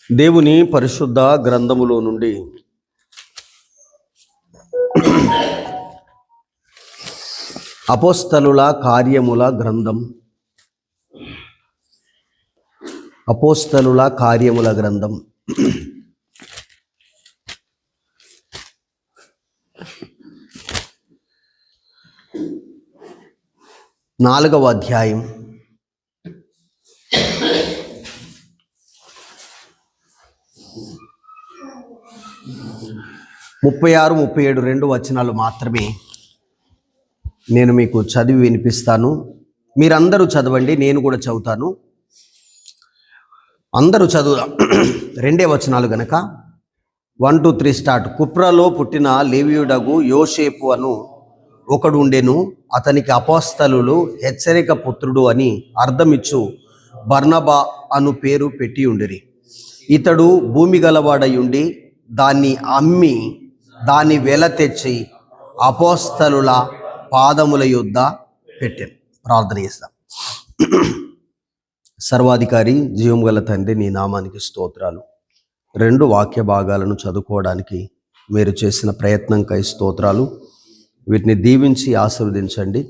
దేవుని పరిశుద్ధ గ్రంథములో నుండి అపోస్తలుల కార్యముల గ్రంథం 4వ అధ్యాయం 36, 37 2 వచనాలు మాత్రమే నేను మీకు చదివి వినిపిస్తాను. మీరందరూ చదవండి, నేను కూడా చదువుతాను. అందరూ చదువుదాం. 2 వచనాలు గనక 1 2 3 స్టార్ట్. కుప్రలో పుట్టిన లేవీయుడగు యోసేపు అను ఒకడు ఉండెను. అతనికి అపోస్తలులు హెచ్చరిక పుత్రుడు అని అర్థమిచ్చు బర్నబా అను పేరు పెట్టి ఉండిరి. ఇతడు భూమి గలవాడై ఉండి దాన్ని అమ్మి దాన్ని వెల తెచ్చి అపోస్తలుల పాదముల యొద్ద పెట్టాను. ప్రార్థన చేస్తాం. సర్వాధికారి జీవం గల తండ్రి, నీ నామానికి స్తోత్రాలు. 2 వాక్య భాగాలను చదువుకోవడానికి మీరు చేసిన ప్రయత్నంకై స్తోత్రాలు. వీటిని దీవించి ఆశీర్వదించండి.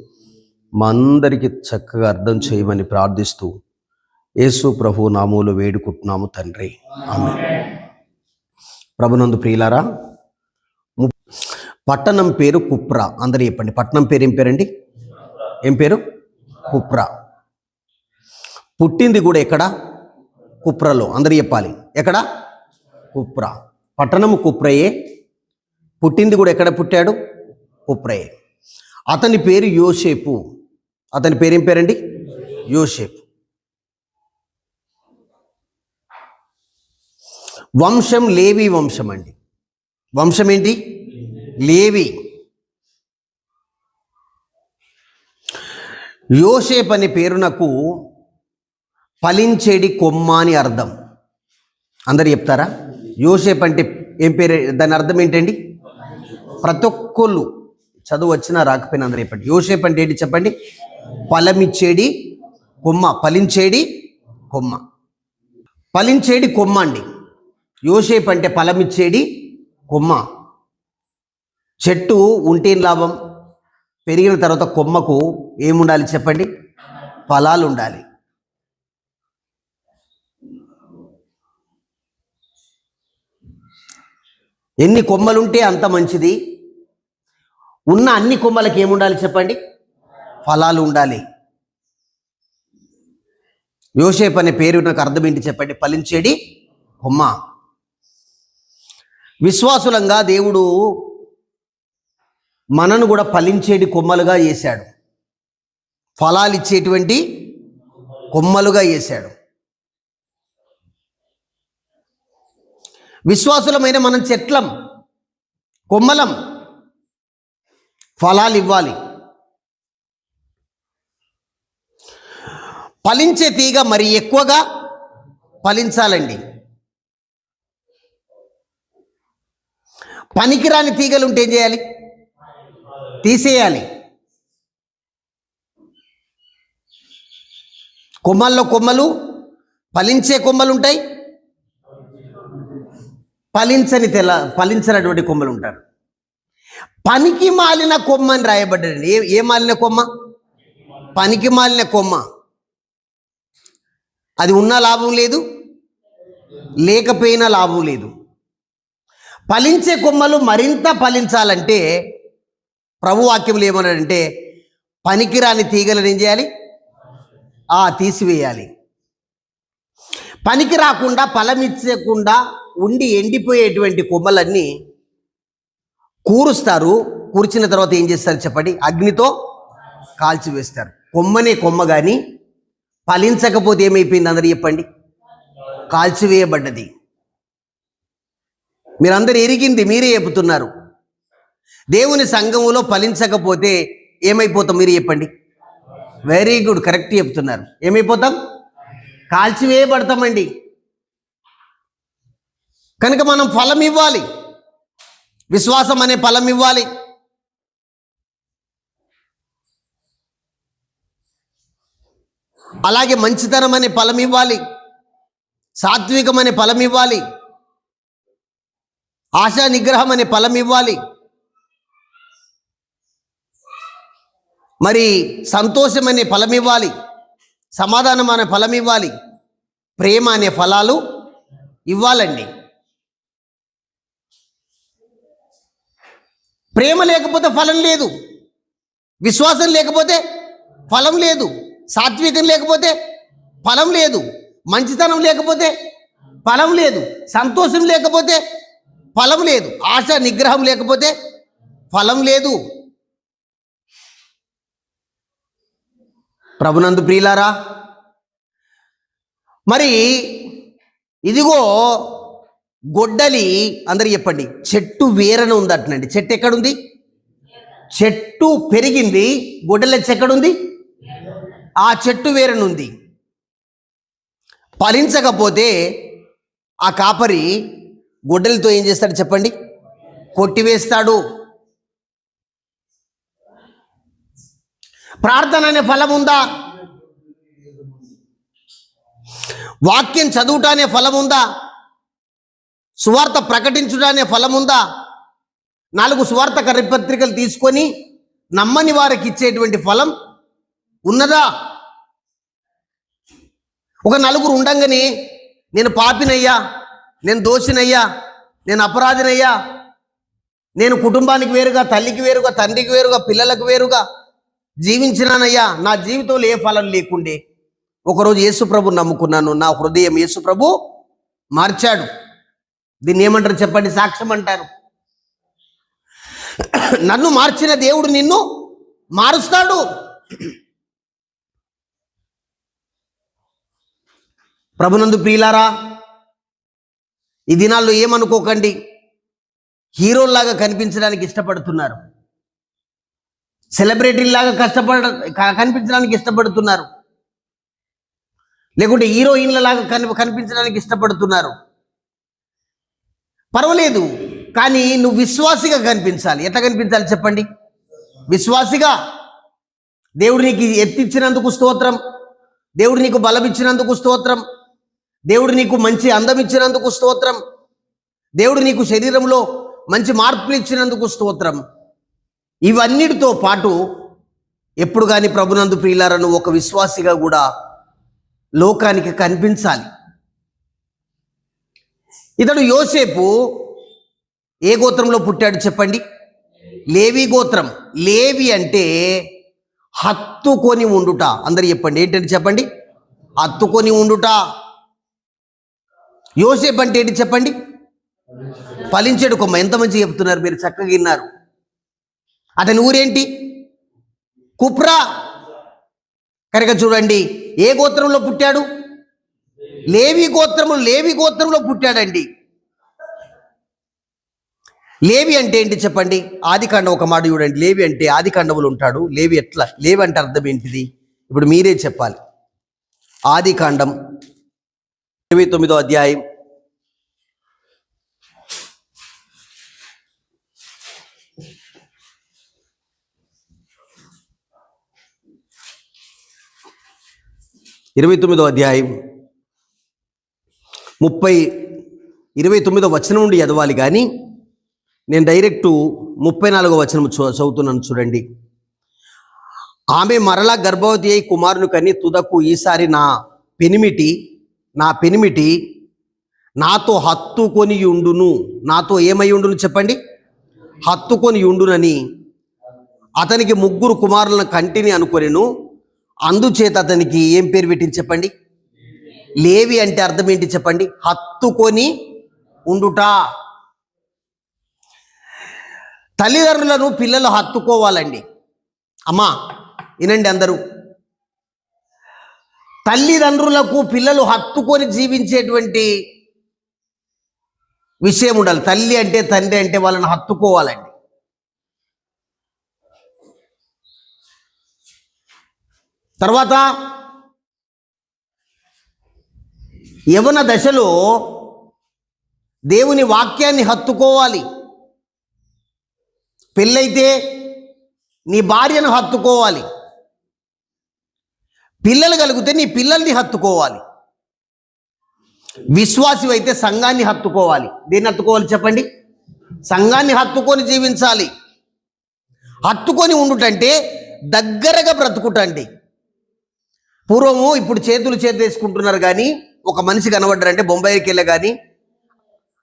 మా అందరికీ చక్కగా అర్థం చేయమని ప్రార్థిస్తూ యేసు ప్రభు నామములో వేడుకుంటున్నాము తండ్రి, ఆమేన్. ప్రభునందు ప్రియులారా, పట్టణం పేరు కుప్రా. అందరూ చెప్పండి, పట్టణం పేరు ఏం పేరండి? ఏం పేరు? కుప్రా. పుట్టింది కూడా ఎక్కడ? కుప్రలో. అందరూ చెప్పాలి, ఎక్కడ? కుప్రా. పట్టణము కుప్రయే, పుట్టింది కూడా ఎక్కడ పుట్టాడు? కుప్రయే. అతని పేరు యోసేపు. అతని పేరు ఏం పేరండి? యోసేపు. వంశం లేవి వంశం అండి. వంశం ఏంటి? లేవి. యోసేపు అనే పేరునకు ఫలించేడి కొమ్మ అని అర్థం. అందరు చెప్తారా? యోసేపు అంటే ఏం పేరు? దాని అర్థం ఏంటండి? ప్రతి ఒక్కళ్ళు చదువు వచ్చినా రాకపోయినా అందరూ చెప్పండి. యోసేపు అంటే ఏంటి చెప్పండి? ఫలమిచ్చేడి కొమ్మ. ఫలించేడి కొమ్మ. ఫలించేడి కొమ్మ అండి. యోసేపు అంటే ఫలమిచ్చేడి కొమ్మ. చెట్టు ఉంటేం లాభం? పెరిగిన తర్వాత కొమ్మకు ఏముండాలి చెప్పండి? ఫలాలు ఉండాలి. ఎన్ని కొమ్మలుంటే అంత మంచిది. ఉన్న అన్ని కొమ్మలకి ఏముండాలి చెప్పండి? ఫలాలు ఉండాలి. యోసేపు అనే పేరు నాకు అర్థం ఏంటి చెప్పండి? ఫలించేడి కొమ్మ. విశ్వాసులంగా దేవుడు మనను కూడా ఫలించేటి కొమ్మలుగా చేశాడు. ఫలాలు ఇచ్చేటువంటి కొమ్మలుగా చేశాడు. విశ్వాసులమైన మనం చెట్లం, కొమ్మలం. ఫలాలు ఇవ్వాలి. ఫలించే తీగ మరి ఎక్కువగా ఫలించాలండి. పనికిరాని తీగలు ఉంటే ఏం చేయాలి? తీసేయాలి. కొమ్మల్లో కొమ్మలు, ఫలించే కొమ్మలు ఉంటాయి, ఫలించినటువంటి కొమ్మలు ఉంటారు. పనికి మాలిన కొమ్మ అని రాయబడ్డాడు. ఏ మాలిన కొమ్మ? పనికి మాలిన కొమ్మ. అది ఉన్నా లాభం లేదు, లేకపోయినా లాభం లేదు. ఫలించే కొమ్మలు మరింత ఫలించాలంటే ప్రభు వాక్యములు ఏమన్నాడంటే పనికిరాని తీగలను ఏం చేయాలి? తీసివేయాలి. పనికి రాకుండా ఫలమిచ్చకుండా ఉండి ఎండిపోయేటువంటి కొమ్మలన్నీ కూరుస్తారు. కూర్చిన తర్వాత ఏం చేస్తారు చెప్పండి? అగ్నితో కాల్చివేస్తారు. కొమ్మనే కొమ్మ కానీ ఫలించకపోతే ఏమైపోయింది? అందరూ చెప్పండి. కాల్చివేయబడ్డది. మీరందరూ ఎరిగింది, మీరే చెబుతున్నారు. దేవుని సంఘములో ఫలించకపోతే ఏమైపోతాం? మీరు చెప్పండి. వెరీ గుడ్, కరెక్ట్ చెప్తున్నారు. ఏమైపోతాం? కాల్చివేయబడతామండి. కనుక మనం ఫలం ఇవ్వాలి. విశ్వాసం అనే ఫలం ఇవ్వాలి. అలాగే మంచితనం అనే ఫలం ఇవ్వాలి. సాత్వికం అనే ఫలం ఇవ్వాలి, ఆశా నిగ్రహం అనే ఫలం ఇవ్వాలి, మరి సంతోషం అనే ఫలం ఇవ్వాలి, సమాధానం అనే ఫలం ఇవ్వాలి, ప్రేమ అనే ఫలాలు ఇవ్వాలండి. ప్రేమ లేకపోతే ఫలం లేదు, విశ్వాసం లేకపోతే ఫలం లేదు, సాత్వికం లేకపోతే ఫలం లేదు, మంచితనం లేకపోతే ఫలం లేదు, సంతోషం లేకపోతే ఫలం లేదు, ఆశ నిగ్రహం లేకపోతే ఫలం లేదు. ప్రభునందు ప్రియులారా, మరి ఇదిగో గొడ్డలి, అందరు చెప్పండి, చెట్టు వేరన ఉంది అట్నండి. చెట్టు ఎక్కడుంది? చెట్టు పెరిగింది, గొడ్డలి ఎక్కడుంది? ఆ చెట్టు వేరనుంది. ఫలించకపోతే ఆ కాపరి గొడ్డలితో ఏం చేస్తాడు చెప్పండి? కొట్టివేస్తాడు. ప్రార్థన అనే ఫలం ఉందా? వాక్యం చదువుట అనే ఫలం ఉందా? సువార్త ప్రకటించుట అనే ఫలం ఉందా? 4 సువార్త కరపత్రికలు తీసుకొని నమ్మని వారికి ఇచ్చేటువంటి ఫలం ఉన్నదా? ఒక 4 ఉండంగానే నేను పాపినయ్యా, నేను దోషినయ్యా, నేను అపరాధినయ్యా, నేను కుటుంబానికి వేరుగా, తల్లికి వేరుగా, తండ్రికి వేరుగా, పిల్లలకు వేరుగా జీవించినానయ్యా, నా జీవితంలో ఏ ఫలం లేకుండే ఒకరోజు యేసుప్రభు నమ్ముకున్నాను, నా హృదయం యేసుప్రభు మార్చాడు. దీన్ని ఏమంటారు చెప్పండి? సాక్ష్యం అంటారు. నన్ను మార్చిన దేవుడు నిన్ను మారుస్తాడు. ప్రభునందు ప్రియులారా, ఈ దినాల్లో ఏమనుకోకండి, హీరోల్లాగా కనిపించడానికి ఇష్టపడుతున్నారు, సెలబ్రిటీలాగా కనిపించడానికి ఇష్టపడుతున్నారు, లేకుంటే హీరోయిన్లలాగా కనిపించడానికి ఇష్టపడుతున్నారు. పర్వాలేదు, కానీ నువ్వు విశ్వాసిగా కనిపించాలి. ఎట్లా కనిపించాలి చెప్పండి? విశ్వాసిగా. దేవుడు నీకు ఎత్తిచ్చినందుకు స్తోత్రం, దేవుడు నీకు బలం ఇచ్చినందుకు స్తోత్రం, దేవుడు నీకు మంచి అందం ఇచ్చినందుకు స్తోత్రం, దేవుడు నీకు శరీరంలో మంచి మార్పులు ఇచ్చినందుకు స్తోత్రం. ఇవన్నిటితో పాటు ఎప్పుడు కానీ ప్రభునందు ప్రియులారా, నువ్వు ఒక విశ్వాసిగా కూడా లోకానికి కనిపించాలి. ఇతడు యోసేపు ఏ గోత్రంలో పుట్టాడు చెప్పండి? లేవి గోత్రం. లేవి అంటే హత్తుకొని ఉండుట. అందరు చెప్పండి, ఏంటంటే చెప్పండి? హత్తుకొని ఉండుట. యోసేపు అంటే ఏంటి చెప్పండి? ఫలించాడు కొమ్మ. ఎంత మంచి చెప్తున్నారు మీరు, చక్కగా విన్నారు. అతని ఊరేంటి? కుప్రా. కనుక చూడండి, ఏ గోత్రంలో పుట్టాడు? లేవి గోత్రంలో పుట్టాడండి. లేవి అంటే ఏంటి చెప్పండి? ఆదికాండం ఒక మాట చూడండి. లేవి అంటే ఆదికాండములు ఉంటాడు. లేవి ఎట్లా? లేవి అంటే అర్థం ఏంటిది? ఇప్పుడు మీరే చెప్పాలి. ఆదికాండం 29వ అధ్యాయం 29వ అధ్యాయం 29వ వచనం నుండి చదవాలి, కానీ నేను డైరెక్ట్ 34వ వచనం చదువుతున్నాను చూడండి. ఆమె మరలా గర్భవతి అయి కుమారుని కని తుదకు ఈసారి నా పెనిమిటి నాతో హత్తుకొని ఉండును. నాతో ఏమై ఉండును చెప్పండి? హత్తుకొని ఉండునని అతనికి 3 కుమారులను కంటిని అనుకొనెను. అందుచేత అతనికి ఏం పేరు పెట్టింది చెప్పండి? లేవి అంటే అర్థం ఏంటి చెప్పండి? హత్తుకొని ఉండుట. తల్లిదండ్రులను పిల్లలు హత్తుకోవాలండి. అమ్మా వినండి అందరూ, తల్లిదండ్రులకు పిల్లలు హత్తుకొని జీవించేటువంటి విషయం ఉండాలి. తల్లి అంటే తండ్రి అంటే వాళ్ళని హత్తుకోవాలండి. తర్వాత యవ్వన దశలో దేవుని వాక్యాన్ని హత్తుకోవాలి. పెళ్ళైతే నీ భార్యను హత్తుకోవాలి. పిల్లలు కలిగితే నీ పిల్లల్ని హత్తుకోవాలి. విశ్వాసి అయితే సంఘాన్ని హత్తుకోవాలి. దేన్ని హత్తుకోవాలి చెప్పండి? సంఘాన్ని హత్తుకొని జీవించాలి. హత్తుకొని ఉండుటంటే దగ్గరగా బ్రతుకుటండి. పూర్వము, ఇప్పుడు చేతులు చేతులేసుకుంటున్నారు, కానీ ఒక మనిషి కనబడ్డారంటే బొంబాయికి వెళ్ళే కానీ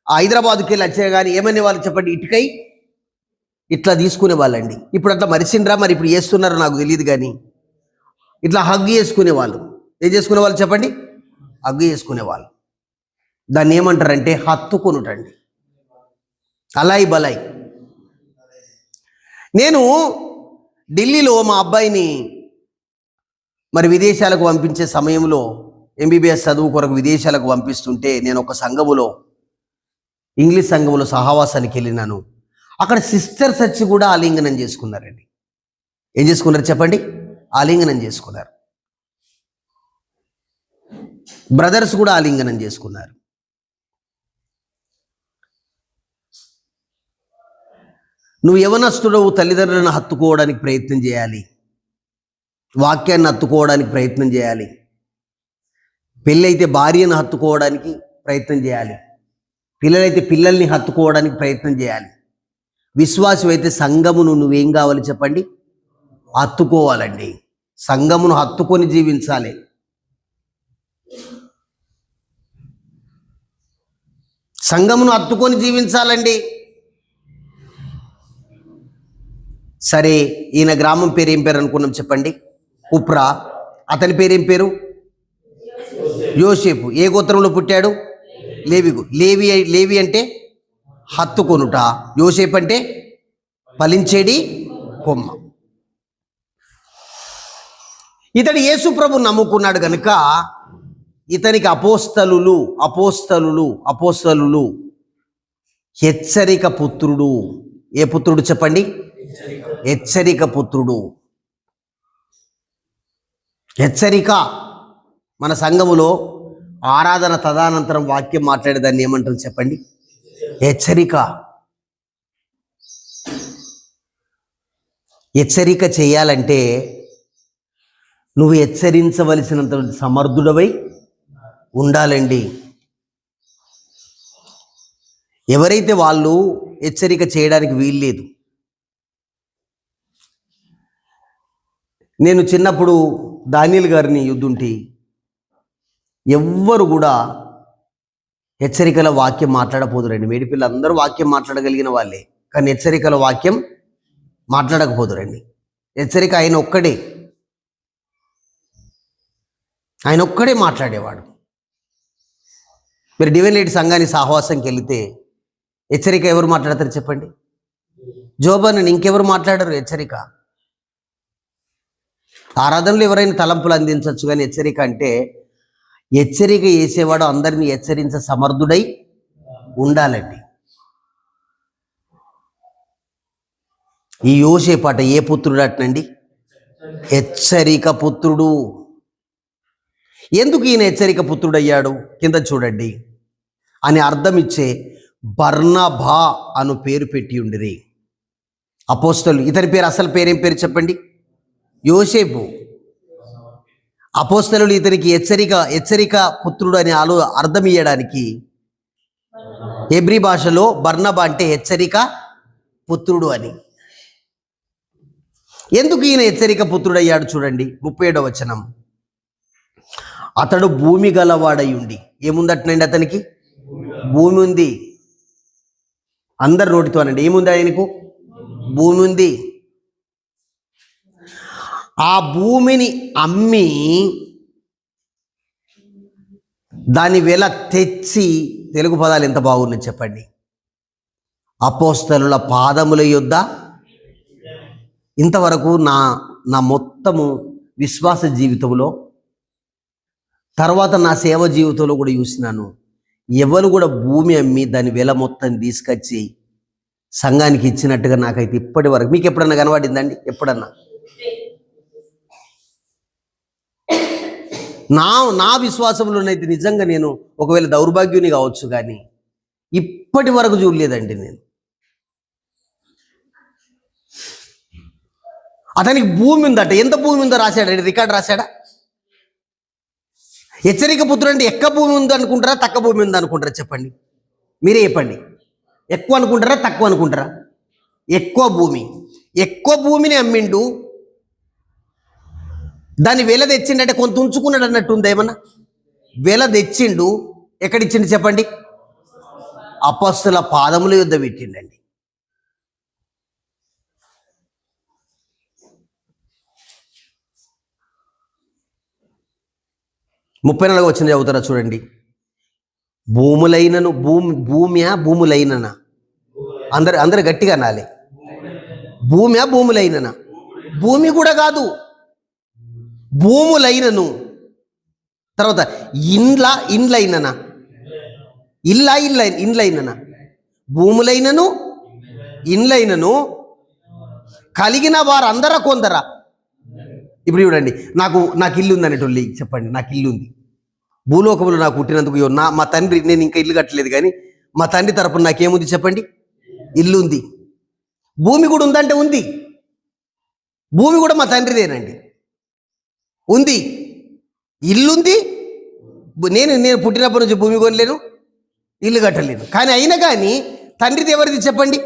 హైదరాబాద్కి వెళ్ళి వచ్చే కానీ ఏమనే వాళ్ళు చెప్పండి? ఇటుకై ఇట్లా తీసుకునే వాళ్ళండి. ఇప్పుడు అట్లా మరిసిండ్రా, మరి ఇప్పుడు చేస్తున్నారో నాకు తెలియదు, కానీ ఇట్లా హగ్గు చేసుకునేవాళ్ళు. ఏం చేసుకునేవాళ్ళు చెప్పండి? హగ్గు చేసుకునేవాళ్ళు. దాన్ని ఏమంటారంటే హత్తుకొనుటండి. అలాయి బలాయి. నేను ఢిల్లీలో మా అబ్బాయిని మరి విదేశాలకు పంపించే సమయంలో ఎంబీబీఎస్ చదువు కొరకు విదేశాలకు పంపిస్తుంటే నేను ఒక సంఘములో, ఇంగ్లీష్ సంఘములో సహవాసానికి వెళ్ళినాను. అక్కడ సిస్టర్స్ వచ్చి కూడా ఆలింగనం చేసుకున్నారండి. ఏం చేసుకున్నారు చెప్పండి? ఆలింగనం చేసుకున్నారు. బ్రదర్స్ కూడా ఆలింగనం చేసుకున్నారు. నువ్వు యవనస్తుడవు, తల్లిదండ్రులను హత్తుకోవడానికి ప్రయత్నం చేయాలి. వాక్యాన్ని హత్తుకోవడానికి ప్రయత్నం చేయాలి. పెళ్ళైతే భార్యను హత్తుకోవడానికి ప్రయత్నం చేయాలి. పిల్లలైతే పిల్లల్ని హత్తుకోవడానికి ప్రయత్నం చేయాలి. విశ్వాసం అయితే సంఘమును నువ్వేం కావాలి చెప్పండి? హత్తుకోవాలండి. సంఘమును హత్తుకొని జీవించాలి. సంఘమును హత్తుకొని జీవించాలండి. సరే, ఈయన గ్రామం పేరు ఏం పేరు అనుకున్నాం చెప్పండి? కుప్రా. అతని పేరేం పేరు? యోసేపు. ఏ గోత్రంలో పుట్టాడు? లేవి అంటే హత్తుకొనుట. యోసేపు అంటే ఫలించేడి కొమ్మ. ఇతడు యేసు ప్రభు నమ్ముకున్నాడు కనుక ఇతనికి అపోస్తలులు హెచ్చరిక పుత్రుడు. ఏ పుత్రుడు చెప్పండి? హెచ్చరిక పుత్రుడు. హెచ్చరిక. మన సంఘములో ఆరాధన తదనంతరం వాక్యం మాట్లాడేదాన్ని ఏమంటారు చెప్పండి? హెచ్చరిక. హెచ్చరిక చేయాలంటే నువ్వు హెచ్చరించవలసినంత సమర్థుడవై ఉండాలండి. ఎవరైతే వాళ్ళు హెచ్చరిక చేయడానికి వీల్లేదు. నేను చిన్నప్పుడు దానియేలు గారిని యుద్ధుంటి ఎవ్వరు కూడా హెచ్చరికల వాక్యం మాట్లాడపోదురండి. మేడిపిల్లలందరూ వాక్యం మాట్లాడగలిగిన వాళ్ళే, కానీ హెచ్చరికల వాక్యం మాట్లాడకపోదురండి. హెచ్చరిక ఆయన ఒక్కడే మాట్లాడేవాడు. మీరు డివైన్ లైట్ సంఘానికి సహవాసంకి వెళితే హెచ్చరిక ఎవరు మాట్లాడతారు చెప్పండి? జోబన్. ఇంకెవరు మాట్లాడరు హెచ్చరిక. ఆరాధనలు ఎవరైనా తలంపులు అందించవచ్చు, కానీ హెచ్చరిక అంటే హెచ్చరిక చేసేవాడు అందరినీ హెచ్చరించ సమర్థుడై ఉండాలండి. ఈ యోసేపు అట ఏ పుత్రుడు అటనండి? హెచ్చరిక పుత్రుడు. ఎందుకు ఈయన హెచ్చరిక పుత్రుడు అయ్యాడు? కింద చూడండి. అని అర్థం ఇచ్చే బర్నబా అను పేరు పెట్టి ఉండిరి. అపోస్తలు. ఇతని పేరు అసలు పేరేం పేరు చెప్పండి? యోసేపు. అపోస్తలులు ఇతనికి హెచ్చరిక పుత్రుడు అని అర్థం ఇయ్యడానికి హెబ్రీ భాషలో బర్నబా అంటే హెచ్చరిక పుత్రుడు అని. ఎందుకు ఈయన హెచ్చరిక పుత్రుడు అయ్యాడు చూడండి 37వ వచనం. అతడు భూమి గలవాడై ఉండి. ఏముందటనండి అతనికి? భూమి ఉంది. అందరు నోటితో అనండి, ఏముంది ఆయనకు? భూమి ఉంది. ఆ భూమిని అమ్మి దాని వెల తెచ్చి, తెలుగు పదాలు ఎంత బాగున్నాయి చెప్పండి, అపోస్తలుల పాదముల యొద్ద. ఇంతవరకు నా మొత్తము విశ్వాస జీవితంలో, తర్వాత నా సేవ జీవితంలో కూడా చూసినాను, ఎవరు కూడా భూమి అమ్మి దాని వెల మొత్తం తీసుకొచ్చి సంఘానికి ఇచ్చినట్టుగా నాకైతే ఇప్పటి వరకు. మీకు ఎప్పుడన్నా కనబడిందండి? ఎప్పుడన్నా? నా విశ్వాసంలోనైతే నిజంగా నేను ఒకవేళ దౌర్భాగ్యుని కావచ్చు, కానీ ఇప్పటి వరకు చూడలేదండి నేను. అతనికి భూమి ఉందట. ఎంత భూమి ఉందో రాశాడు, రికార్డు రాశాడా? హెచ్చరిక పుత్రుడు అంటే ఎక్కువ భూమి ఉంది అనుకుంటారా, తక్కువ భూమి ఉంది అనుకుంటారా? చెప్పండి, మీరే చెప్పండి. ఎక్కువ అనుకుంటారా, తక్కువ అనుకుంటారా? ఎక్కువ భూమి. ఎక్కువ భూమిని అమ్మిండు, దాన్ని వెల తెచ్చిండు, కొంత ఉంచుకున్నాడు అన్నట్టు ఉందా ఏమన్నా? వెల తెచ్చిండు, ఎక్కడిచ్చిండు చెప్పండి? అపొస్తలుల పాదముల యొద్ద పెట్టిండండి. ముప్పై 34 వచ్చిన చదువుతారా చూడండి. భూములైనను భూములైననా? అందరు గట్టిగా అనాలి. భూములైననా? భూమి కూడా కాదు, భూములైనను. తర్వాత ఇండ్లైననా? ఇండ్లైననా? భూములైనను ఇండ్లైనను కలిగిన వారు అందరా కొందరా? ఇప్పుడు చూడండి, నాకు ఇల్లు ఉంది అనేటోళ్ళు చెప్పండి. నాకు ఇల్లు ఉంది, భూలోకములు నాకు పుట్టినందుకు మా తండ్రి, నేను ఇంకా ఇల్లు కట్టలేదు కానీ మా తండ్రి తరపున నాకేముంది చెప్పండి? ఇల్లు ఉంది. భూమి కూడా ఉందంటే ఉంది. భూమి కూడా మా తండ్రిదేనండి, ఉంది. ఇల్లుంది. నేను పుట్టినప్పటి నుంచి భూమి కొనలేను, ఇల్లు కట్టలేను. కానీ అయినా కానీ తండ్రిది ఎవరిది చెప్పండి?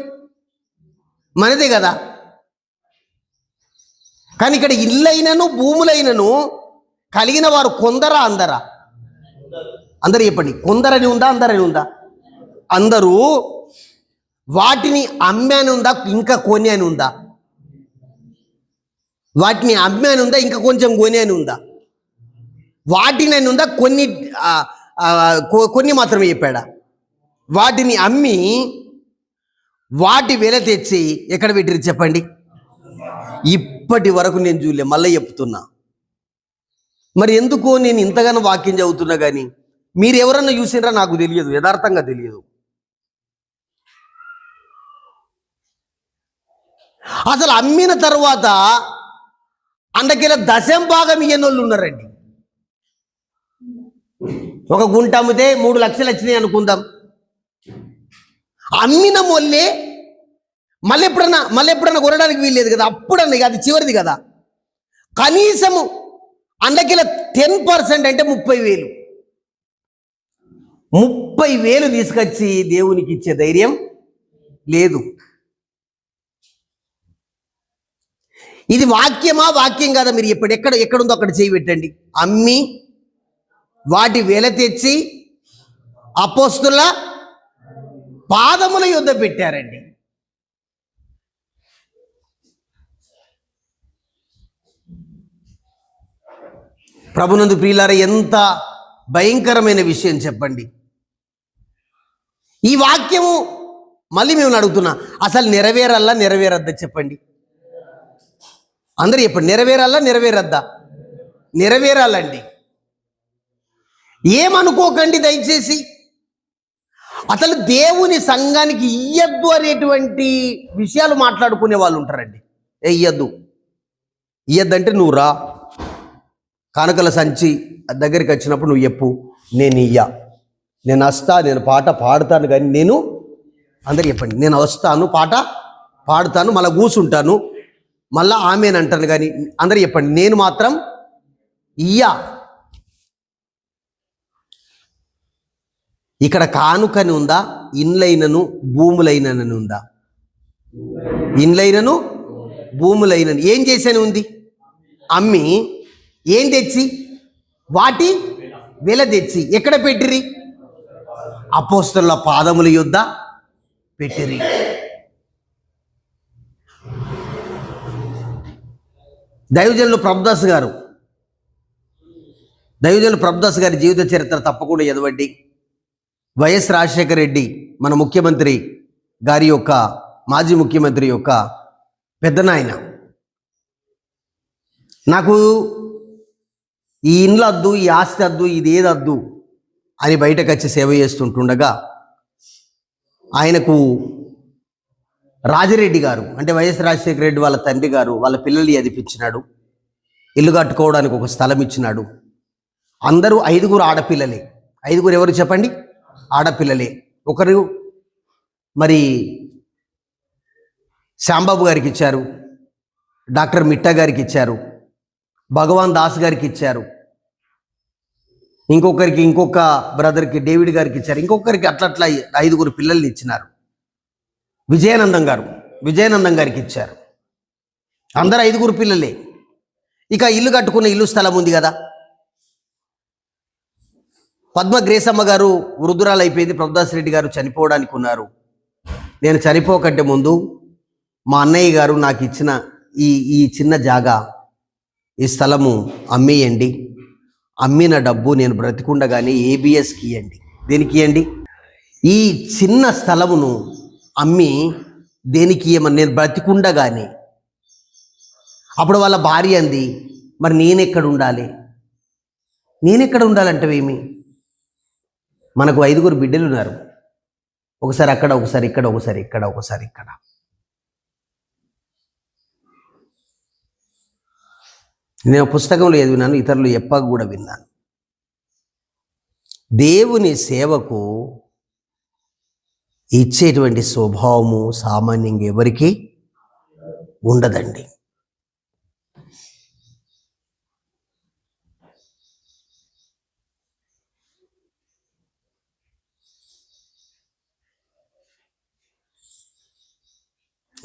మనదే కదా. కానీ ఇక్కడ ఇల్లైనను భూములైనను కలిగిన వారు కొందరా అందరా? అందరు చెప్పండి. కొందరని ఉందా, అందరని ఉందా? అందరూ. వాటిని అమ్మాని ఉందా, ఇంకా కొని అని ఉందా? వాటిని అమ్మాని ఉందా, ఇంకా కొంచెం కొని అని ఉందా? వాటిని అని ఉందా, కొన్ని మాత్రమే చెప్పాడా? వాటిని అమ్మి వాటి వెల తెచ్చి ఎక్కడ పెట్టిరు చెప్పండి? ఇప్పటి వరకు నేను చూడలే, మళ్ళీ చెప్తున్నా. మరి ఎందుకో నేను ఇంతగానో వాక్యం చదువుతున్నా కానీ మీరు ఎవరన్నా చూసినరా నాకు తెలియదు, యథార్థంగా తెలియదు. అసలు అమ్మిన తర్వాత అందుకెళ్ళ 10% ఇయ్యని వాళ్ళు ఉన్నారండి. ఒక గుంట అమ్మితే 3 లక్షలు వచ్చినాయి అనుకుందాం. అమ్మిన మొల్లే మళ్ళీ ఎప్పుడన్నా కొనడానికి వీల్లేదు కదా, అప్పుడన్నా అది చివరిది కదా. కనీసము అందుకెళ్ళ 10% అంటే 30,000. 30,000 తీసుకొచ్చి దేవునికి ఇచ్చే ధైర్యం లేదు. ఇది వాక్యం కాదా? మీరు ఇప్పుడు ఎక్కడుందో అక్కడ చేయి పెట్టండి. అమ్మి వాటి వెల తెచ్చి అపోస్తుల పాదముల యొద్ద పెట్టారండి. ప్రభునందు ప్రియులారా, ఎంత భయంకరమైన విషయం చెప్పండి. ఈ వాక్యము మళ్ళీ మేము అడుగుతున్నా, అసలు నెరవేరద్దా చెప్పండి? అందరూ చెప్పండి. నెరవేరద్దా? నెరవేరాలండి. ఏమనుకోకండి దయచేసి. అసలు దేవుని సంఘానికి ఇయ్యద్దు అనేటువంటి విషయాలు మాట్లాడుకునే వాళ్ళు ఉంటారండి. ఇయ్యద్దంటే నువ్వు రా, కానుకల సంచి దగ్గరికి వచ్చినప్పుడు నువ్వు చెప్పు, నేను వస్తా, నేను పాట పాడుతాను, కానీ అందరు చెప్పండి, నేను వస్తాను, పాట పాడుతాను, మళ్ళీ కూర్చుంటాను, మళ్ళా ఆమెనంటాను, కానీ అందరు చెప్పండి, నేను మాత్రం ఇయ్యా. ఇక్కడ కానుకని ఉందా? ఇండ్లైనను భూములైనని ఉందా? ఇండ్లైనను భూములైనను ఏం చేశాను ఉంది? అమ్మి ఏం తెచ్చి వాటి వెల తెచ్చి ఎక్కడ పెట్టిరి? అపోస్తలుల పాదముల యొద్ద పెట్టిరి. దైవజనులు ప్రభుదాస్ గారి జీవిత చరిత్ర తప్పకుండా చదవండి. వైఎస్ రాజశేఖర రెడ్డి మన ముఖ్యమంత్రి గారి యొక్క మాజీ ముఖ్యమంత్రి యొక్క పెద్దనాయన. నాకు ఈ ఇండ్లు వద్దు, ఈ ఆస్తి వద్దు, ఇది ఏదద్దు అని బయటకు వచ్చి సేవ చేస్తుంటుండగా ఆయనకు రాజిరెడ్డి గారు, అంటే వైఎస్ రాజశేఖర రెడ్డి వాళ్ళ తండ్రి గారు, వాళ్ళ పిల్లల్ని ఎదిపించినాడు, ఇల్లు కట్టుకోవడానికి ఒక స్థలం ఇచ్చినాడు. అందరూ 5 ఆడపిల్లలే. 5 ఎవరు చెప్పండి? ఆడపిల్లలే. ఒకరు మరి శ్యాంబాబు గారికి ఇచ్చారు, డాక్టర్ మిట్టా గారికి ఇచ్చారు, భగవాన్ దాస్ గారికి ఇచ్చారు. ఇంకొకరికి ఇంకొక బ్రదర్కి డేవిడ్ గారికి ఇచ్చారు, ఇంకొకరికి అట్లా 5 పిల్లల్ని ఇచ్చినారు. విజయానందం గారికి ఇచ్చారు. అందరు 5 పిల్లలే. ఇక ఇల్లు కట్టుకున్న ఇల్లు స్థలం ఉంది కదా. పద్మ గ్రేసమ్మ గారు వృద్ధురాలు అయిపోయింది, ప్రభుదాస్ రెడ్డి గారు చనిపోవడానికి ఉన్నారు. నేను చనిపోకంటే ముందు మా అన్నయ్య గారు నాకు ఇచ్చిన ఈ చిన్న జాగా, ఈ స్థలము అమ్మేయండి, అమ్మిన డబ్బు నేను బ్రతికుండగానే ఏబిఎస్కి ఇవ్వండి. దేనికి ఇవ్వండి? ఈ చిన్న స్థలమును అమ్మి దేనికి ఇవ్వమని, నేను బ్రతికుండగానే. అప్పుడు వాళ్ళ భార్య అంది, మరి నేనెక్కడ ఉండాలంటే ఏమి? మనకు 5 బిడ్డలు ఉన్నారు. ఒకసారి అక్కడ, ఒకసారి ఇక్కడ, ఒకసారి ఇక్కడ, ఒకసారి ఇక్కడ. నేను పుస్తకంలో విన్నాను, ఇతరులు చెప్పక కూడా విన్నాను. దేవుని సేవకు ఇచ్చేటువంటి స్వభావము సామాన్యంగా ఎవరికి ఉండదండి.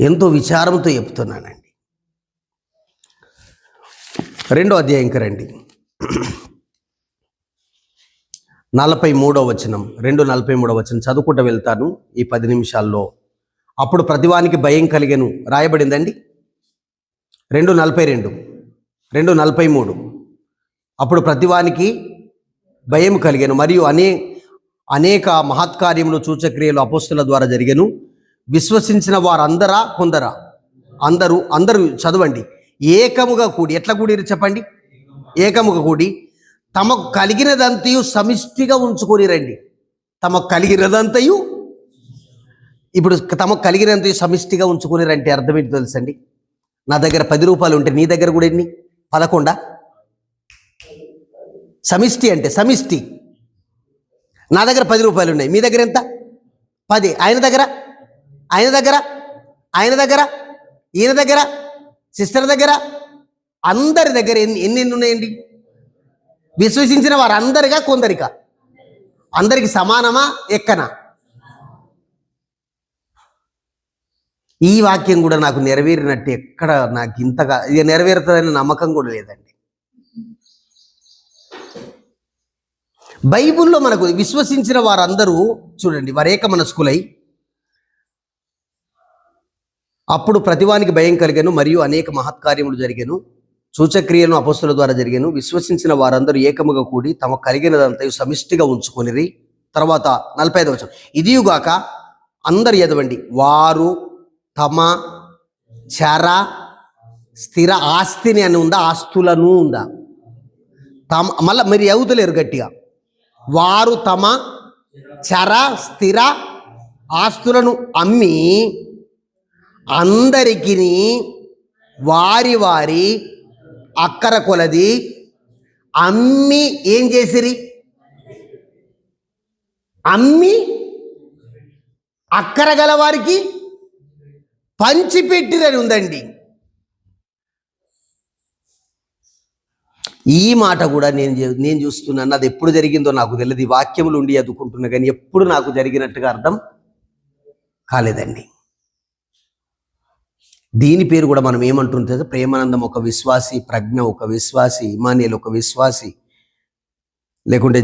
ఎంతో విచారంతో చెప్తున్నానండి. 2వ అధ్యాయంకి రండి. 43వ వచనం, 2:43 వచనం చదువుకుంటూ వెళ్తాను ఈ 10 నిమిషాల్లో. అప్పుడు ప్రతివానికి భయం కలిగెను రాయబడిందండి. 2:42, 2:43. అప్పుడు ప్రతివానికి భయం కలిగెను మరియు అనేక మహత్కార్యములు సూచక్రియలు అపోస్తుల ద్వారా జరిగెను. విశ్వసించిన వారందరా కొందరా? అందరూ చదవండి. ఏకముగా కూడి, ఎట్లా కూడిరు చెప్పండి? ఏకముగా కూడి తమకు కలిగినదంతయు సమిష్టిగా ఉంచుకొని రండి. తమకు కలిగినదంతయు, ఇప్పుడు తమకు కలిగినంతయు సమిష్టిగా ఉంచుకొని రండి అర్థం ఏంటి తెలుసండి? నా దగ్గర 10 రూపాయలు ఉంటే నీ దగ్గర కూడా ఎన్ని? 11. సమిష్టి అంటే సమిష్టి. నా దగ్గర 10 రూపాయలు ఉన్నాయి, మీ దగ్గర ఎంత? 10. ఆయన దగ్గర, ఈయన దగ్గర, సిస్టర్ దగ్గర, అందరి దగ్గర ఎన్ని ఉన్నాయండి? విశ్వసించిన వారు అందరిగా కొందరికా? అందరికి సమానమా ఎక్కనా? ఈ వాక్యం కూడా నాకు నెరవేరినట్టు ఎక్కడ నాకు ఇంతగా ఇక నెరవేరుతుందనే నమ్మకం కూడా లేదండి. బైబిల్లో మనకు విశ్వసించిన వారందరూ చూడండి వారేక మనస్కులై అప్పుడు ప్రతివానికి భయం కలిగెను మరియు అనేక మహత్కార్యములు జరిగెను, సూచక్రియలను అపోస్తుల ద్వారా జరిగెను. విశ్వసించిన వారందరూ ఏకముగా కూడి తమ కలిగినదంతా సమిష్టిగా ఉంచుకొనిరి. తర్వాత 45వ వచనం, ఇదియుగాక అందరు ఎదవండి, వారు తమ చర స్థిర ఆస్తిని అని ఉందా? ఆస్తులను ఉందా? మళ్ళీ మీరు ఎవుతలేరు గట్టిగా. వారు తమ చర స్థిర ఆస్తులను అమ్మి అందరికీ వారి అక్కర కొలది అమ్మి ఏం చేసిరి? అమ్మి అక్కర గల వారికి పంచిపెట్టిరని ఉందండి. ఈ మాట కూడా నేను చూస్తున్నాను. అది ఎప్పుడు జరిగిందో నాకు తెలియదు. ఈ వాక్యములు ఉండి చదువుకుంటున్నా కానీ ఎప్పుడు నాకు జరిగినట్టుగా అర్థం కాలేదండి. దీని పేరు కూడా మనం ఏమంటుంటే, ప్రేమానందం ఒక విశ్వాసి, ప్రజ్ఞ ఒక విశ్వాసి, ఇమానియల్ ఒక విశ్వాసి, లేకుంటే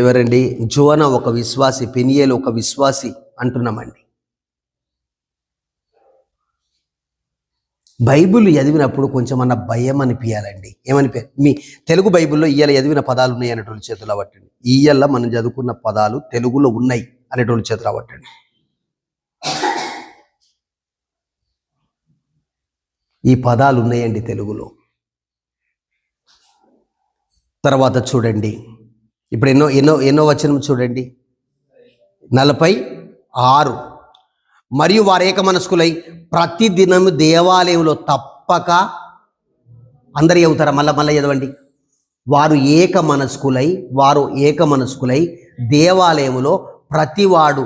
ఎవరండి జోనా ఒక విశ్వాసి, పెనియేల్ ఒక విశ్వాసి అంటున్నామండి. బైబిల్ చదివినప్పుడు కొంచెం అన్న భయం అనిపించాలండి. మీ తెలుగు బైబిల్లో ఇయ్యాల చదివిన పదాలు ఉన్నాయి అనేటువంటి చేతులు అవ్వట్టండి. ఇయ్యాల మనం చదువుకున్న పదాలు తెలుగులో ఉన్నాయి అనేటువంటి చేతులు అవ్వట్టండి. ఈ పదాలు ఉన్నాయండి తెలుగులో. తర్వాత చూడండి, ఇప్పుడు ఎన్నో వచనం చూడండి, 46. మరియు వారు ఏక మనస్కులై ప్రతిదినము దేవాలయంలో తప్పక, అందరి అవుతారా? మళ్ళా చదవండి. వారు ఏక మనస్కులై దేవాలయములో ప్రతివాడు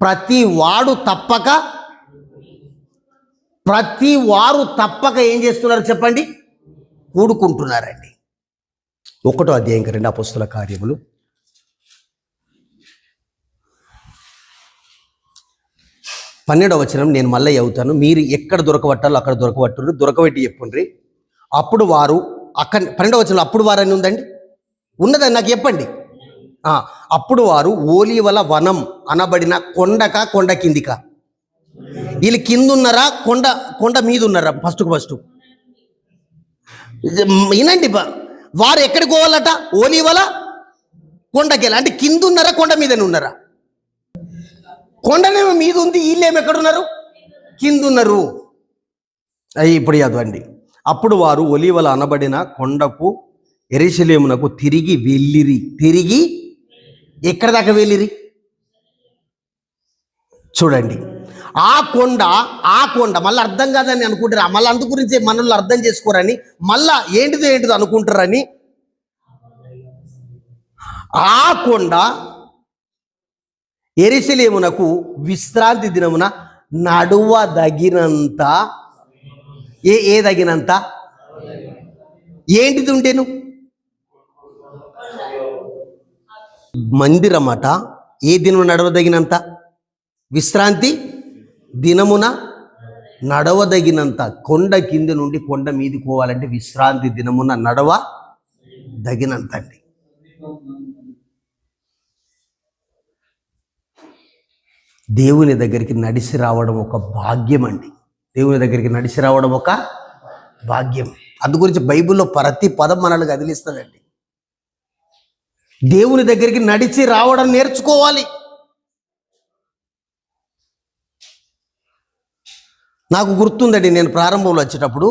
ప్రతి వారు తప్పక ఏం చేస్తున్నారు చెప్పండి? కూడుకుంటున్నారండి. ఒకటో అధ్యాయం 2 అపోస్తల కార్యములు 12వ వచనం. నేను మళ్ళీ అవుతాను, మీరు ఎక్కడ దొరకబట్టాలో అక్కడ దొరకబట్టు, దొరకబెట్టి చెప్పుండ్రి. అప్పుడు వారు అక్కడ 12వ వచనంలో అప్పుడు వారు అని ఉందండి, ఉన్నదని నాకు చెప్పండి. అప్పుడు వారు ఓలీవల వనం అనబడిన కొండ కిందిక, వీళ్ళు కింద ఉన్నారా కొండ మీద ఉన్నారా? ఫస్ట్ వినండి, వారు ఎక్కడికి పోవాలట? ఓలీవల కొండకెళ్ళి. అంటే కింద ఉన్నారా కొండ మీదనే ఉన్నారా? కొండనేమో మీద ఉంది, వీళ్ళేమో ఎక్కడున్నారు? కింద ఉన్నారు. ఇప్పుడు చదవండి. అప్పుడు వారు ఒలీవల అనబడిన కొండకు యెరూషలేమునకు తిరిగి వెళ్ళిరి. తిరిగి ఎక్కడ దాకా వెళ్ళిరి చూడండి. ఆ కొండ మళ్ళీ అర్థం కాదని అనుకుంటారా? మళ్ళీ అందు గురించి మనల్ని అర్థం చేసుకోరని, మళ్ళా ఏంటిదో అనుకుంటారని, ఆ కొండ యెరూషలేమునకు విశ్రాంతి దినమున నడువదగినంత ఏ దగినంత ఏంటిది ఉండేను? మందిరమట. ఏ దినము నడవదగినంత? విశ్రాంతి దినమున నడవదగినంత. కొండ కింద నుండి కొండ మీదకి పోవాలంటే విశ్రాంతి దినమున నడవదగినంత అండి. దేవుని దగ్గరికి నడిచి రావడం ఒక భాగ్యం అండి. దేవుని దగ్గరికి నడిచి రావడం ఒక భాగ్యం. అందు గురించి బైబిల్లో ప్రతి పదం మనల్ని కదిలిస్తుందండి. దేవుని దగ్గరికి నడిచి రావడం నేర్చుకోవాలి. నాకు గుర్తుందండి, నేను ప్రారంభంలో వచ్చేటప్పుడు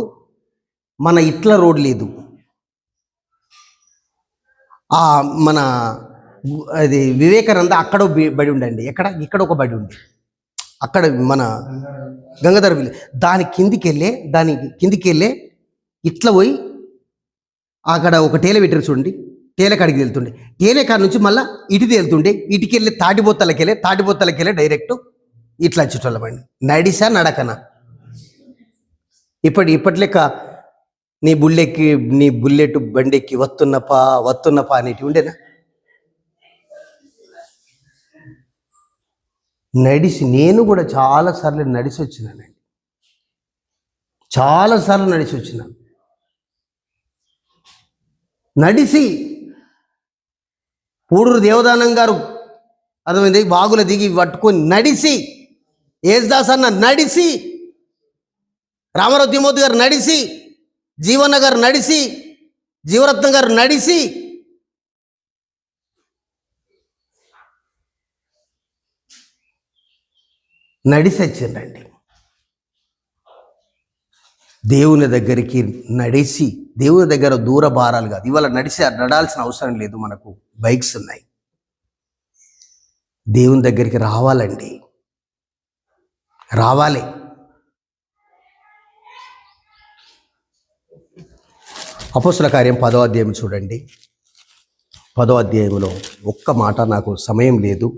మన ఇట్ల రోడ్ లేదు, మన అది వివేకానంద అక్కడ బడి ఉండండి. ఇక్కడ ఒక బడి ఉంది, అక్కడ మన గంగాధర విలేజ్. దాని కిందికి వెళ్ళే ఇట్లా పోయి అక్కడ ఒక టేల పెట్టారు చూడండి. టేలకాడికి వెళ్తుండే, టేలకాడ నుంచి మళ్ళీ ఇటుది వెళ్తుండే, ఇటుకెళ్ళి తాటిబొత్తలకెళ్ళి డైరెక్ట్ ఇట్లా వచ్చేటోళ్ళమండి. నడిసా నడకనా? ఇప్పటి లెక్క నీ బుల్లెట్ బండెక్కి వస్తున్నపా అనేటివి ఉండేనా? నేను కూడా చాలాసార్లు నడిచి వచ్చినానండి. నడిచి పూడూరు దేవదానం గారు అర్థమైంది, వాగుల దిగి పట్టుకొని నడిచి, యేసుదాస్ అన్న నడిచి, రామారావు తిమోతి గారు నడిచి, జీవన్న గారు నడిచి, జీవరత్నం గారు నడిచి, వచ్చిందండి. దేవుని దగ్గరికి నడిచి, దేవుని దగ్గర దూర భారాలు కాదు. ఇవాళ నడాల్సిన అవసరం లేదు, మనకు బైక్స్ ఉన్నాయి. దేవుని దగ్గరికి రావాలండి, రావాలి. అపోస్తల కార్యం 10వ అధ్యాయం చూడండి. 10వ అధ్యాయంలో ఒక్క మాట, నాకు సమయం లేదు.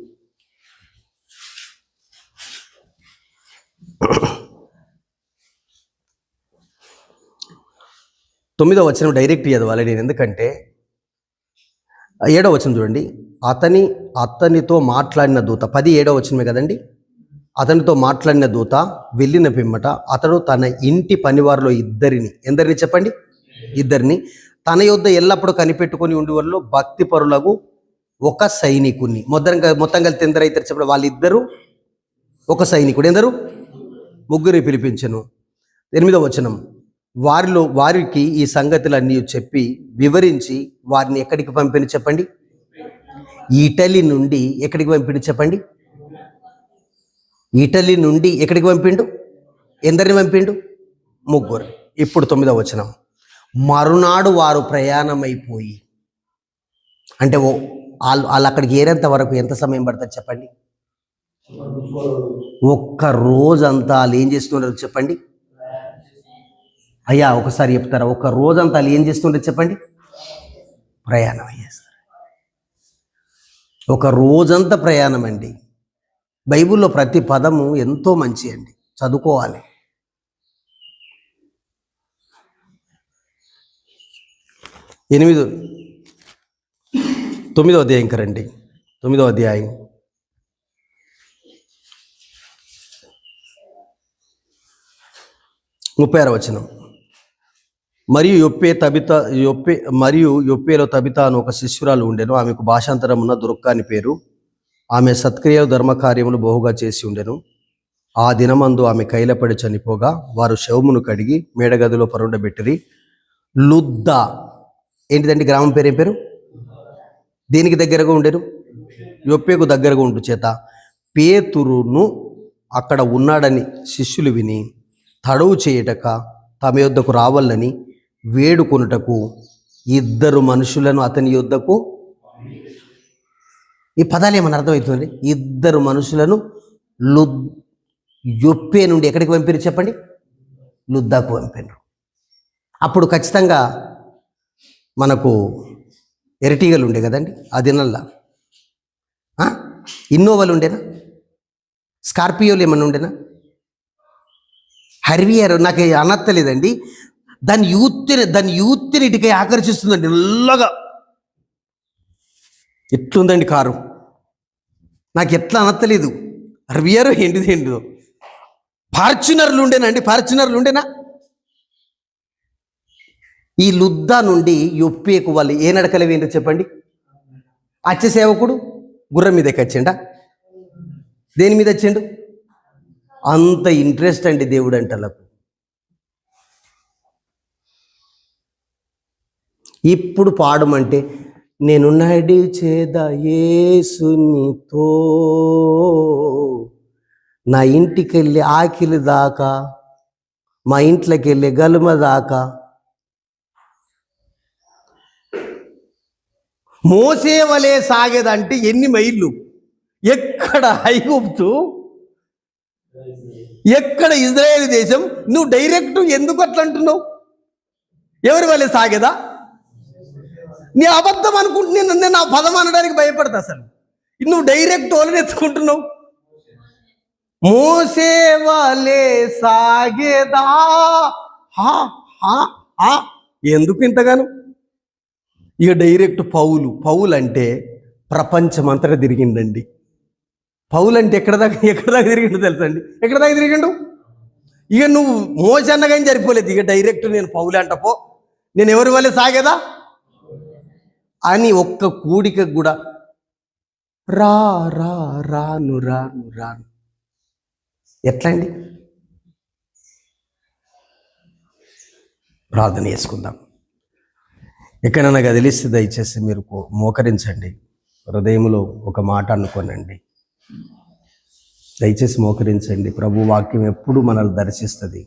9వ వచనం డైరెక్ట్ చదవాలి నేను, ఎందుకంటే 7వ వచనం చూడండి. అతనితో మాట్లాడిన దూత, 17వ వచనమే కదండి. అతనితో మాట్లాడిన దూత వెళ్ళిన పిమ్మట అతడు తన ఇంటి పనివారిలో ఎందరిని చెప్పండి? ఇద్దరిని తన యొద్ద ఎల్లప్పుడూ కనిపెట్టుకొని ఉండి వాళ్ళు భక్తి పరులకు ఒక సైనికుని. మొత్తం కలిసి ఎందరైతే చెప్పండి? వాళ్ళిద్దరూ ఒక సైనికుడు. ఎందరు? ముగ్గురి పిలిపించను. 8వ వచనం. వారికి ఈ సంగతులన్నీ చెప్పి వివరించి వారిని ఎక్కడికి పంపిణీ చెప్పండి? ఇటలీ నుండి ఎక్కడికి పంపిణీ చెప్పండి? ఇటలీ నుండి ఎక్కడికి పంపిండు? ఎందరిని పంపిండు? ముగ్గురు. ఇప్పుడు 9వ వచనం. మరునాడు వారు ప్రయాణమైపోయి, అంటే వాళ్ళు అక్కడికి ఏరేంత వరకు ఎంత సమయం పడుతుంది చెప్పండి? ఒక్క రోజంతా వాళ్ళు ఏం చేస్తున్నారు చెప్పండి? అయ్యా ఒకసారి చెప్తారా? ఒక రోజంతా వాళ్ళు ఏం చేస్తుంటారు చెప్పండి? ప్రయాణం చేస్తారు. ఒక రోజంతా ప్రయాణం అండి. బైబిల్లో ప్రతి పదము ఎంతో మంచి అండి, చదువుకోవాలి. 9వ అధ్యాయంకి రండి. 9వ అధ్యాయం 36వ వచనం. మరియు యొప్పేలో తబిత అని ఒక శిష్యురాలు ఉండెను. ఆమెకు భాషాంతరమున దుర్గా అని పేరు. ఆమె సత్క్రియలు ధర్మకార్యములు బహుగా చేసి ఉండెను. ఆ దినమందు ఆమె కైలపడి చనిపోగా వారు శవమును కడిగి మేడగదిలో పరుండబెట్టిరి. లుద్ద ఏంటిదండి గ్రామం పేరు? ఏం పేరు? దేనికి దగ్గరగా ఉండెను? యొప్పేకు దగ్గరగా ఉంటు చేత పేతురును అక్కడ ఉన్నాడని శిష్యులు విని తడవు చేయటక తమ యొద్దకు రావాలని వేడుకొనుటకు 2 మనుషులను అతని యొద్దకు, ఈ పదాలు ఏమన్నా అర్థమవుతుంది? 2 మనుషులను యొప్పే నుండి ఎక్కడికి పంపారు చెప్పండి? లుద్దాకు పంపారు. అప్పుడు ఖచ్చితంగా మనకు ఎర్టిగాలు ఉండే కదండి ఆ దినల్లా. ఇన్నోవాలు ఉండేనా? స్కార్పియోలు ఏమన్నా ఉండేనా? హర్వియర్ నాకు అనత్తలేదండి. దాని యూత్ని ఇటుకై ఆకర్షిస్తుందండి. నల్లగా ఎట్లుందండి కారు, నాకు ఎట్లా అనత్తలేదు. హర్వియర్ ఏంటిదో. ఫార్చునర్లు ఉండేనండి, ఫార్చునర్లు ఉండేనా? ఈ లుద్దా నుండి యొప్పేకు వాళ్ళు ఏ నడకలు ఏంటో చెప్పండి? అచ్చ సేవకుడు గుర్రం మీద ఎక్కొచ్చిండా? దేని మీద వచ్చిండు? అంత ఇంట్రెస్ట్ అండి దేవుడు అంటలకు. ఇప్పుడు పాడమంటే నేను నడిచేదా యేసునితో, నా ఇంటికి వెళ్ళి ఆకిలి దాకా, మా ఇంట్లోకి వెళ్ళి గలుమ దాకా, మోసే వలే సాగేదంటే ఎన్ని మైళ్ళు, ఎక్కడ ఐగుప్తు, ఎక్కడ ఇజ్రాయేల్ దేశం, నువ్వు డైరెక్ట్ ఎందుకు అట్లా అంటున్నావు? ఎవరి వలే సాగేదా? నీ అబద్ధం అనుకుంటు నేను ఆ పదం అనడానికి భయపడతా. అసలు నువ్వు డైరెక్ట్ వాళ్ళని ఎత్తుకుంటున్నావు. మోసే వలే సాగేదా, ఎందుకు ఇంతగాను? ఇక డైరెక్ట్ పౌలు అంటే ప్రపంచమంతటా తిరిగిండండి. పౌలు అంటే ఎక్కడ దాకా తిరిగిండు తెలుసా అండి? ఎక్కడ దాకా తిరిగిండు? ఇక నువ్వు మోస అన్నగాని సరిపోలేదు. ఇక డైరెక్ట్ నేను పౌలు అంటపో, నేను ఎవరి వల్లే సాగేదా అని ఒక్క కూడికకు కూడా రాను ఎట్లా అండి? ప్రార్థన చేసుకుందాం. ఎక్కడైనా గదిలిస్తే దయచేసి మీరు మోకరించండి. హృదయంలో ఒక మాట అనుకోనండి. దయచేసి మోకరించండి. ప్రభు వాక్యం ఎప్పుడు మనల్ని దర్శిస్తుంది.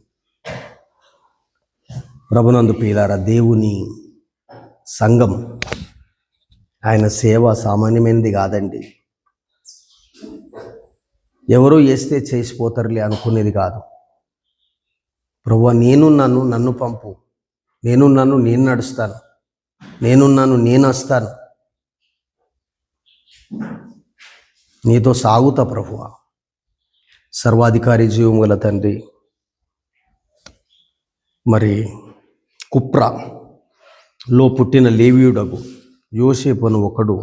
ప్రభునందు ప్రియులారా, దేవుని సంఘం, ఆయన సేవ సామాన్యమైనది కాదండి. ఎవరో చేస్తే చేసిపోతారులే అనుకునేది కాదు. ప్రభువా నేనున్నాను, నన్ను పంపు, నేనున్నాను, నేను నడుస్తాను, నేనున్నాను, నేను వస్తాను, నీతో సాగుతా ప్రభువా. సర్వాధికారి జీవం గల తండ్రి, మరి కుప్రాలో పుట్టిన లేవీయుడగు యోసేపును ఒకడు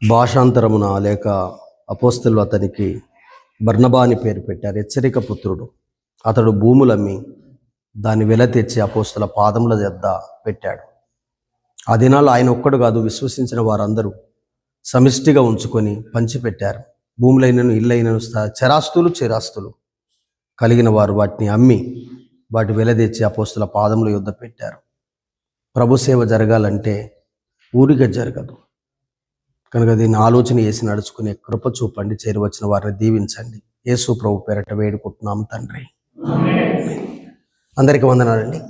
భాషాంతరమున లేక అపోస్తలు అతనికి బర్నబా అని పేరు పెట్టారు. హెచ్చరిక పుత్రుడు. అతడు భూములమ్మి దాన్ని వెల తెచ్చి అపోస్తల పాదముల వద్ద పెట్టాడు. ఆ దినాల్లో ఆయన ఒక్కడు కాదు, విశ్వసించిన వారందరూ సమిష్టిగా ఉంచుకొని పంచిపెట్టారు. భూములైనను ఇళ్ళైనను చిరాస్తులు కలిగిన వారు వాటిని అమ్మి వాటి వెల తెచ్చి అపోస్తల పాదముల యొద్ద పెట్టారు. ప్రభు సేవ జరగాలంటే ఊరిగా జరగదు కనుక దీన్ని ఆలోచన చేసి నడుచుకునే కృప చూపండి. చేరువచ్చిన వారిని దీవించండి. యేసు ప్రభు పేరట వేడుకుంటున్నాం తండ్రి. అందరికీ వందనాలండి.